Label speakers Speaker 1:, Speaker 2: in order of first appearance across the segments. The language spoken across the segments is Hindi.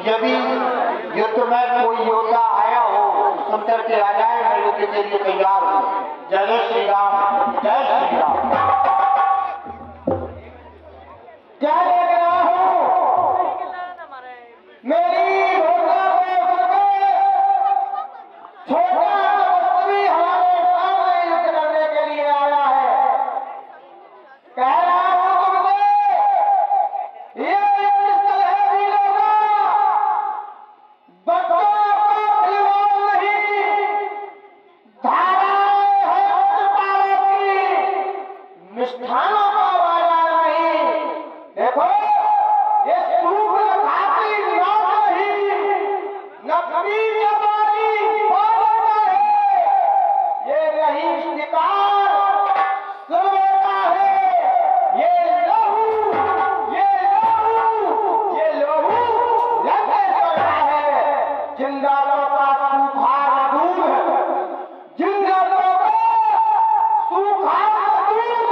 Speaker 1: यदि युद्ध में कोई योद्धा आया हो सुनकर के आ जाए, मैं युद्ध के लिए तैयार हूँ। जय श्री राम, जय श्री राम। क्या देख रहा हूँ? मेरी घोषणा को छोटा तपस्वी हमारे सामने युद्ध करने के लिए आया है। कह रहा हूँ तुमसे, ये स्थल है वीरों का, बच्चों का खिलवाड़ नहीं, धाराएं हैं कृपालों की, मिष्ठानों का बाजार नहीं। देखो ये सूख खाती नाम नहीं, नकली जवानी पालना है, ये रही शिकार सुनता है, ये लहू लगे चढ़ा है। जिंदालों का सूखा दूध, जिंदालों का सूखा दूध,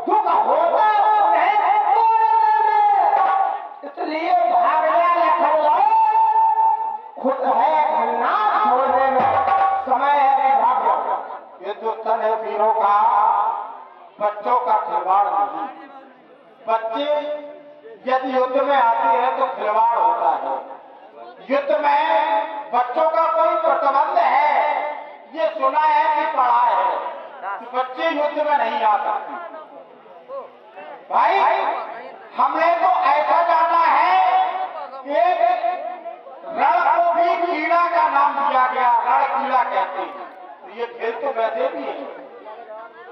Speaker 1: दुख होता है इसलिए भागना लखन लो, खुद है घन्ना छोड़ने में, समय है भाग जाओ। ये जो तन है वीरों का, बच्चों का खिलवाड़ नहीं। बच्चे यदि युद्ध में आते हैं तो खिलवाड़ होता है। युद्ध में बच्चों का कोई प्रतिबंध है, ये सुना है कि पढ़ा है कि बच्चे युद्ध में नहीं आ सकते। भाई हमने तो ऐसा जाना है कि रण को भी कीड़ा का नाम दिया गया, रण कीड़ा कहते हैं। तो ये खेल तो वैसे भी है।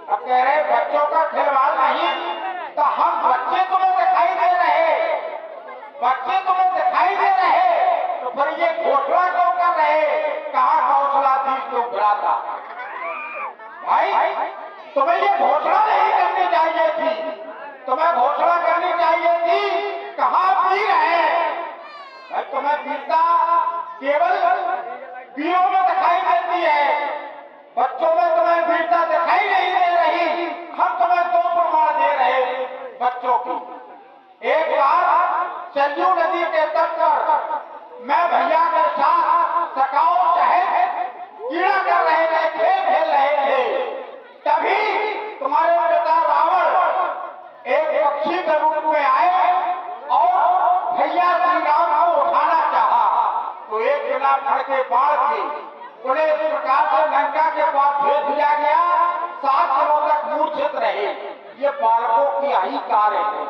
Speaker 1: अब कह रहे बच्चों का खिलवाड़ नहीं, तो हम बच्चे तुम्हें दिखाई दे रहे, बच्चे तुम्हें दिखाई दे रहे, तो फिर ये घोषणा क्यों कर रहे? कहाँ कौशलाधीश तो भ्राता। भाई तुम्हें ये घोषणा नहीं करनी चाहिए थी, तुम्हें घोषणा करनी चाहिए थी कहाँ वीर है। भाई तुम्हें वीरता केवल वीरों में दिखाई देती है, बच्चों में तुम्हें वीरता दिखाई नहीं दे रही। हम तुम्हें दो प्रमाण दे रहे बच्चों की। एक बार सरयू नदी के तट पर मैं भैया के साथ सकाओ चहे कीड़ा कर रहे थे, खेल रहे थे, तभी तुम्हारे पिता रावण एक पक्षी के रूप में आए और भैया श्री राम को उठाना चाहा। तो एक बिना फड़ के बाढ़ के उन्हें इस प्रकार से लंका के पास भेज दिया गया, 7 दिनों तक मूर्छित रहे। ये बालकों की ही कार्य है।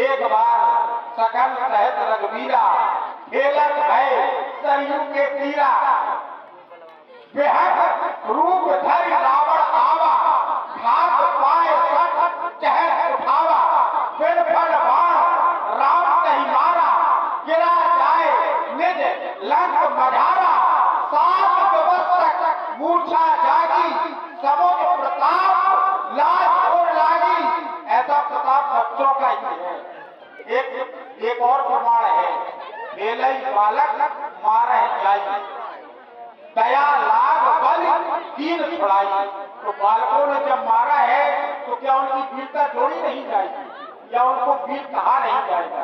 Speaker 1: एक बार सकल सहित रघुवीरा खेलत है सरयू के तीरा, बेहद रूप धरि रावण आवा, हाथ पाए सट चहल उठावा, बिन फल बाण राम कहीं मारा, गिरा जाए निज लंक मझारा, 7 दिवस तक मूर्छा जागी, समुझ प्रताप लाज और लागी। ऐसा प्रताप बच्चों का ही है। एक और प्रमाण है, खेलई बालक मारे जाई, दया लाग बल दीन छुड़ाई। तो बालकों ने जब मारा है तो क्या उनकी वीरता जोड़ी नहीं जाएगी या उनको वीर कहा नहीं जाएगा?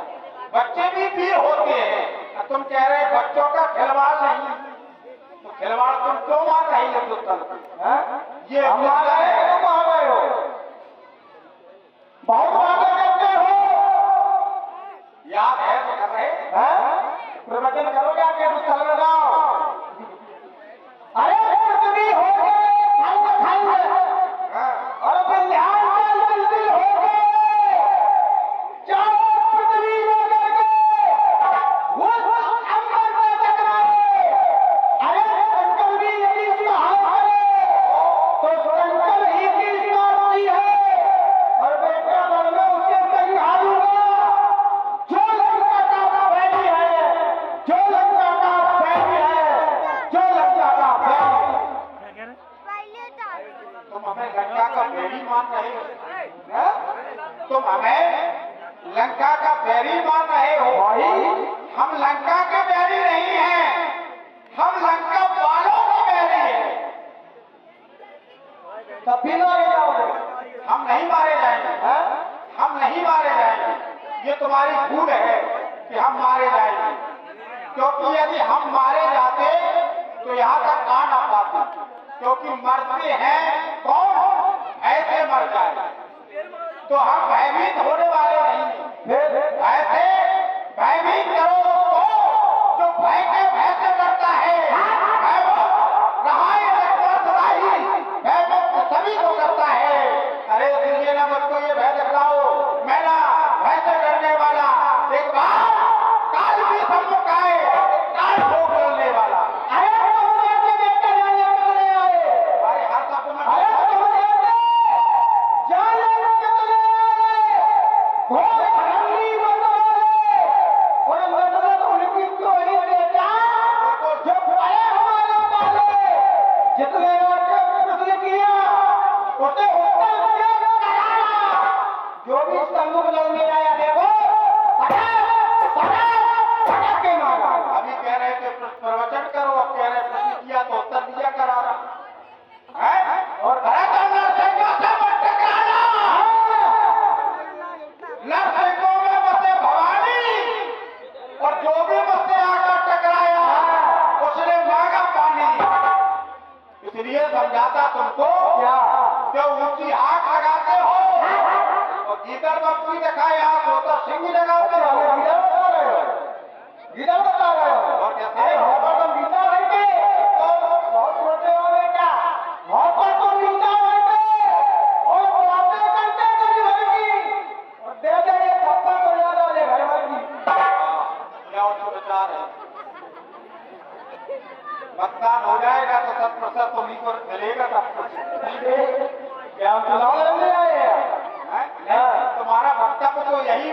Speaker 1: बच्चे भी वीर होते हैं। तुम कह रहे बच्चों का खिलवाड़ नहीं, तो खिलवाड़ तुम क्यों मार रही है? ये हमारा है, तुम आ गए हो, बहुत बातें करते हो। याद है तो कर रहे प्रवचन करोगे आगे तो स्थल में जाओ। अरे पृथ्वी हो गए खंड खंड और कल्याण दिल हो गए, चारों पृथ्वी में करके वो अंबर में टकराए। अरे शंकर भी यदि सहाय करे तो शंकर ही की साथी है, और बेटा बन में उसके संग हारूंगा। जो लंका का बैरी है, जो लंका का बैरी है, जो लंका का बैरी। तुम हमें लंका का बैरी मान रहे हो? तुम हमें लंका का बैरी मान रहे हो? हम लंका के बैरी नहीं हैं, हम लंका वालों के बैरी हैं। तब भी मारे जाओगे? हम नहीं मारे जाएंगे, हम नहीं मारे जाएंगे। ये तुम्हारी भूल है कि हम मारे जाएंगे, क्योंकि यदि हम मारे जाते तो यहाँ तक आ ना पाते, क्योंकि मरते हैं कौन, ऐसे मर जाए, तो हम भयभीत होने वाले नहीं। ऐसे भयभीत करो उसको जो भय के भय से डरता है। भय रहा सभी को करता है। अरे सुनिए ना, मुझको ये भय दिखलाओ, मैं ना भय से डरने वाला, एक बार काल भी सम्मुख आए, काल ठोक बोलने वाला। अरे हर शब्द में जो भी सम्मुख लोग में आया देखो, के मारा। अभी कह रहे थे प्रवचन करो, अब कह रहे प्रश्न किया तो उत्तर दिया करा है। और नरसिंहों से मत टकराना, नरसिंहों में बसे भवानी, और जो भी मुझसे आकर टकराया उसने मांगा पानी। इसलिए समझाता तुमको क्या, जो ऊंची आंख लगाते हो और गीदड़ बकरी दिखाए आप तो सिंह लगाते हो। गीदड़ बता रहे हो और कैसे तुम नीचा बैठे तो बहुत छोटे हो बेटा, बहुत पर तुम नीचा बैठे और बातें करते कभी भरगी और दे दे ये थप्पड़ तो याद आ जाए घर भरगी। क्या उच्च विचार है, मतदान हो जाएगा तो 100% तो नहीं को मिलेगा सब कुछ। क्या चुनाव लड़ने आए हैं? तुम्हारा वक्तव्य तो यही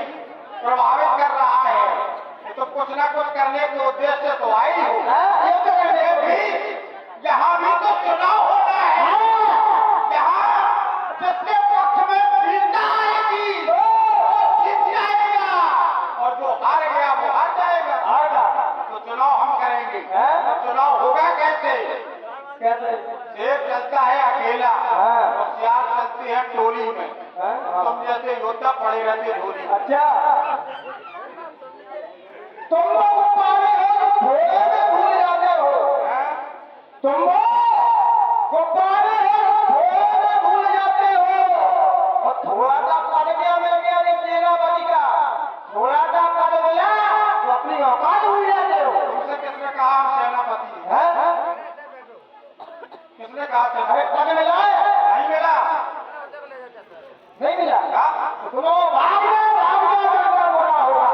Speaker 1: प्रभावित कर रहा है, तो कुछ ना कुछ करने के उद्देश्य से तो आई हो। ये तो करने भी यहाँ भी तो चुनाव होना है, यहाँ जिसके पक्ष में जीतना आएगी वो जीत जाएगा और जो हार गया वो हार जाएगा। तो चुनाव हम करेंगे। तो चुनाव होगा कैसे? शेर चलता है अकेला और सियार चलती है टोली में, तुम जैसे योद्धा पड़े रहते झोली। अच्छा, तुम लोग गुब्बारे हो तो घोड़े में भूल जाते हो, तुम लोग गुब्बारे हो तो घोड़े में भूल जाते हो। और थोड़ा सा पड़ गया मिल गया रे सेनापति का, थोड़ा सा पड़ गया तो अपनी औकात भूल जाते हो। तुमसे किसने कहा हम सेनापति हैं? किसने कहा? अरे पद मिला है? नहीं मिला, नहीं मिला। सुनो, भाग बोला होगा।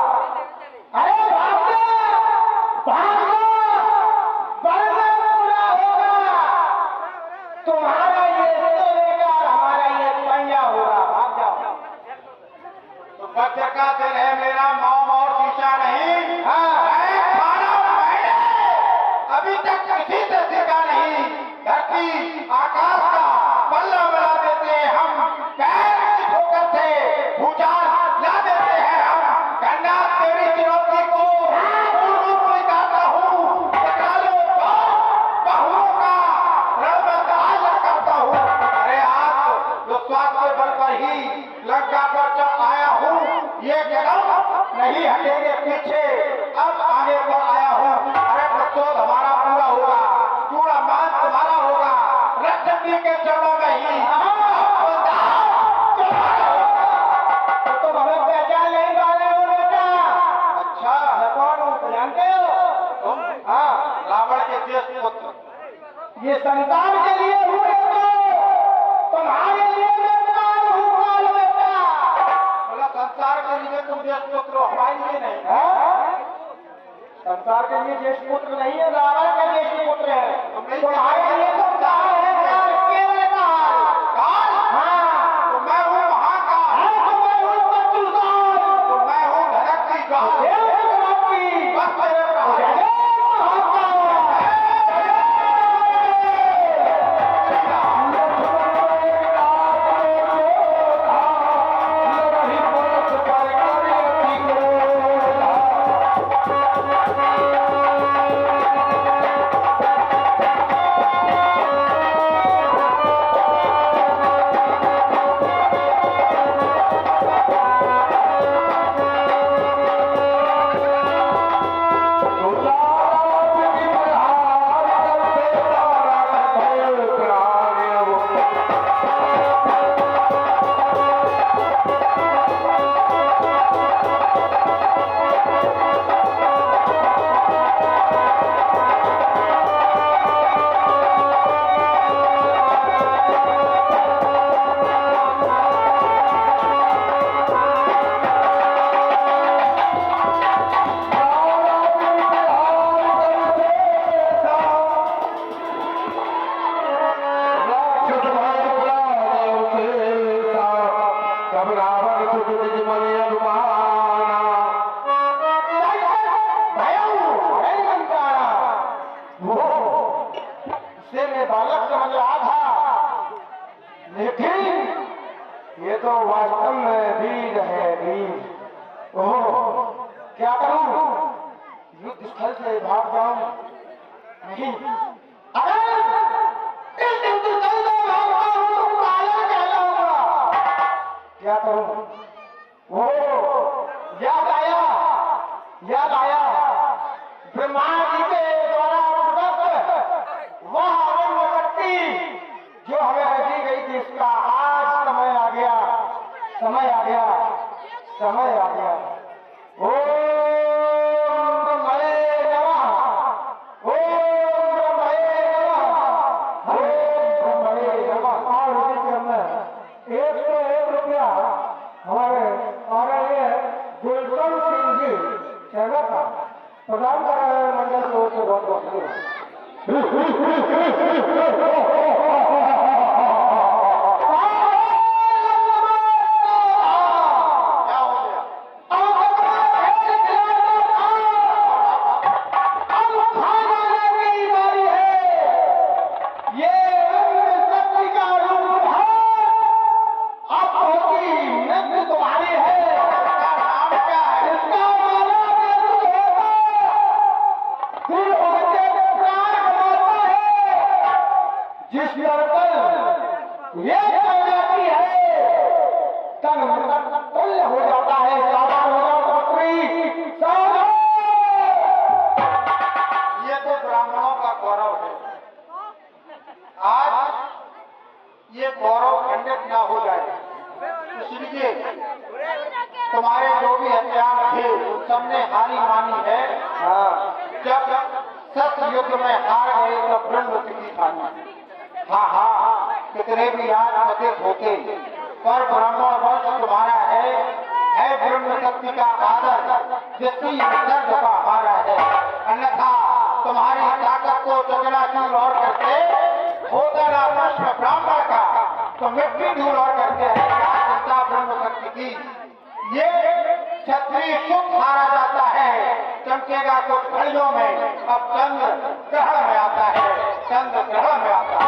Speaker 1: अरे भाग बरना पूरा होगा, तुम्हारा ये सोएगा और हमारा ये पंजा होगा। भाग जाओ। तो बच्चे का दिल है मेरा, मौम और शीशा नहीं। खाना मैंने अभी तक किसी से सीखा नहीं। धरती आकाश का पल्ला मिला देते हैं हम, पैर की ठोकर से भूचाल ला देते हैं हम। कन्या तेरी चुनौती को रूप निकालता हूँ, टकरालो बहुओं का रणबंधाल करता हूँ। अरे आज विश्वास के बल पर ही लंका पर जब आया हूँ, ये कदम नहीं हटेंगे पीछे, अब आगे पर आया हूँ। अरे प्रस्तुत हमारा पूरा होगा, चूड़ा मान तुम्हारा होगा, रक्षक के चरणों में ही। तो तुम हमें पहचान नहीं पाए हो बेटा। अच्छा, मैं कौन हूँ जानते हो तुम? हाँ, रावण के ज्येष्ठ पुत्र। ये संसार के लिए हुए तो तुम्हारे लिए मैं काल हूँ, काल बेटा। बोला संसार के लिए तुम ज्येष्ठ पुत्र हो, हमारे लिए नहीं है। संसार के लिए ज्येष्ठ पुत्र नहीं है, रावण के ज्येष्ठ पुत्र है। तुम्हारे लिए तो काल है, काल केवल काल। काल? हाँ। तो मैं हूँ महाकाल। तो मैं हूँ बच्चूसाल। तो मैं हूँ धरक की गाल। बस मेरे महाकाल। समझ रहा था, लेकिन ये तो वास्तव में वीर है, वीर। ओह, क्या करूं? युद्ध स्थल से भाग जाऊं? नहीं, अगर इस युद्ध स्थल से भागता हूं तो काला कहलाऊंगा। क्या करूं? वो याद आया ब्रह्मा जी के द्वारा प्रदत्त वह शक्ति जो हमें रखी गई थी, इसका आज समय आ गया, समय आ गया, समय आ गया। ओम ब्रह्मणे नमः, ओम ब्रह्मणे नमः, ओम ब्रह्मणे नमः। और उसी क्रम में 101 रुपया हमारे आदरणीय गुलशन सिंह जी सेवा का प्रदान कर रहे हैं। मंडल की ओर से बहुत बहुत धन्यवाद। ये गौरव खंडित ना हो जाए, इसलिए तुम्हारे जो भी हथियार थे सबने हारी मानी है। जब शस्त्र युद्ध में हार गए तब ब्रह्म की खानी। हाँ, कितने भी आज पतित होते, पर ब्राह्मण वंश तुम्हारा है ब्रह्म शक्ति का आदर, जिसकी दर्द का हमारा है। अन्यथा तुम्हारी ताकत को चकनाचूर और करके होता ना प्रश्न ब्राह्मण का, तो मिट्टी धूल और करते हैं क्या चिंता ब्रह्म शक्ति की। ये क्षत्रिय सुख हारा जाता है, चमकेगा कुछ घड़ियों में। अब चंद्र ग्रहण में आता है, चंद्र ग्रहण में आता है।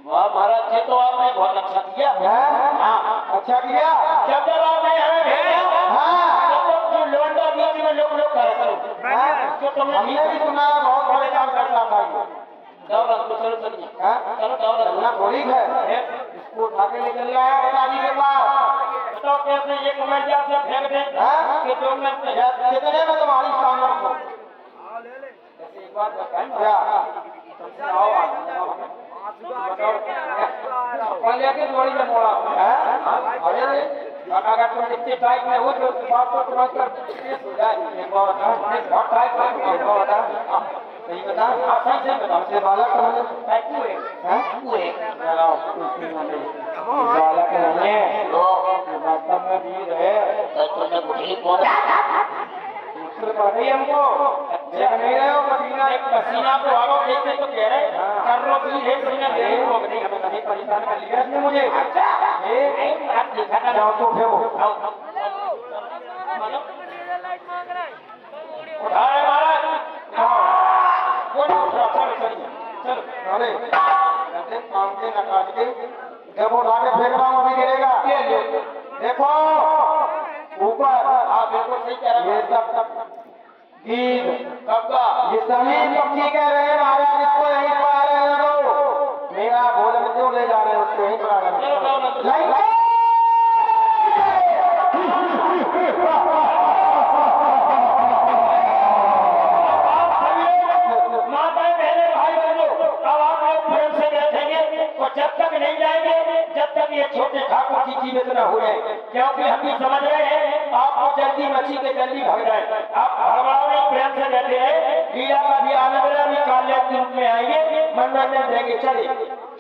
Speaker 2: वाह महाराज जी, तो आपने बहुत अच्छा किया।
Speaker 1: अच्छा किया।
Speaker 2: जब आपने हमें भेजा जो लौंडा बीच में लोग
Speaker 1: जो हमने भी सुना है बहुत बड़े काम करता था।
Speaker 2: दौलत को चलो चलिए, चलो दौलत
Speaker 1: थोड़ी है, इसको उठा के ले चल आया पिताजी के पास।
Speaker 2: बताओ कैसे ये कमेटिया से फेंक दे कि जो मैं
Speaker 1: कितने में तुम्हारी सामर्थ हो।
Speaker 2: ऐसे एक बात बताएं
Speaker 1: क्या
Speaker 2: के जोड़ी में मोड़ा अरे अगर तुम इतने टाइट में हो तो बात को समझ कर हो जाए। एक बार बहुत टाइट बता, सही बता, आप सही से बताओ।
Speaker 1: से बालक
Speaker 2: बालक नहीं है,
Speaker 1: वास्तव में वीर है।
Speaker 2: तुमने बुढ़ी कौन
Speaker 1: हमको देख नहीं रहे हो
Speaker 2: पसीना को आरो देखते तो कह रहे कर लो भी है तुमने
Speaker 1: नहीं हमें कभी परेशान कर लिया इसने मुझे।
Speaker 2: अच्छा आप देखा था
Speaker 1: जाओ तो फेंको।
Speaker 2: उठाए महाराज चलो
Speaker 1: अरे कहते काम के न काट के जब उठा के फेंक रहा हूँ अभी गिरेगा। देखो ऊपर।
Speaker 2: हाँ बिल्कुल सही कह रहे
Speaker 1: ये सब गीत
Speaker 2: कब्बा
Speaker 1: ये सभी पक्षी कह रहे हैं महाराज इसको यहीं पर आ रहे हैं लोग। मेरा भोजन क्यों ले जा रहे हैं उसको यहीं पर आ रहे हैं।
Speaker 2: ठाकुर की जीवित न हो जाए, क्योंकि हम भी समझ रहे हैं आपको जल्दी मची के जल्दी भग जाए। आप भगवान ने प्रेम से कहते हैं लीला का भी आनंद भी काल्या के रूप में आएंगे, मनोरंजन देंगे। चले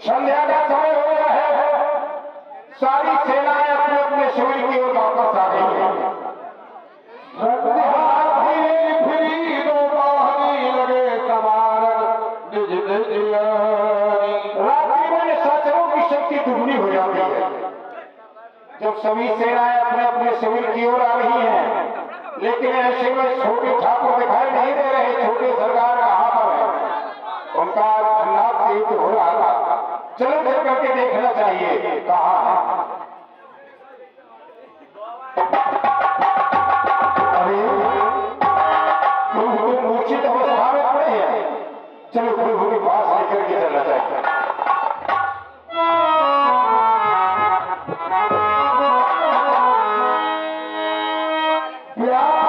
Speaker 1: संध्या का समय हो गया है, सारी सेनाएं अपने अपने शिविर की ओर वापस आ गई हैं। रात्रि में निशाचरों की शक्ति दुगनी हो जाती है। जब सभी सेनाएं अपने अपने शिविर की ओर आ रही हैं, लेकिन ऐसे में छोटे ठाकुर दिखाई नहीं दे रहे। छोटे सरदार कहाँ पर है? उनका धन्नाथ से युद्ध हो रहा था। चलो चल करके देखना चाहिए कहाँ है। अरे प्रभु तो मूर्छित अवस्था में पड़े हैं। चलो प्रभु के पास लेकर के चलना चाहिए। प्यार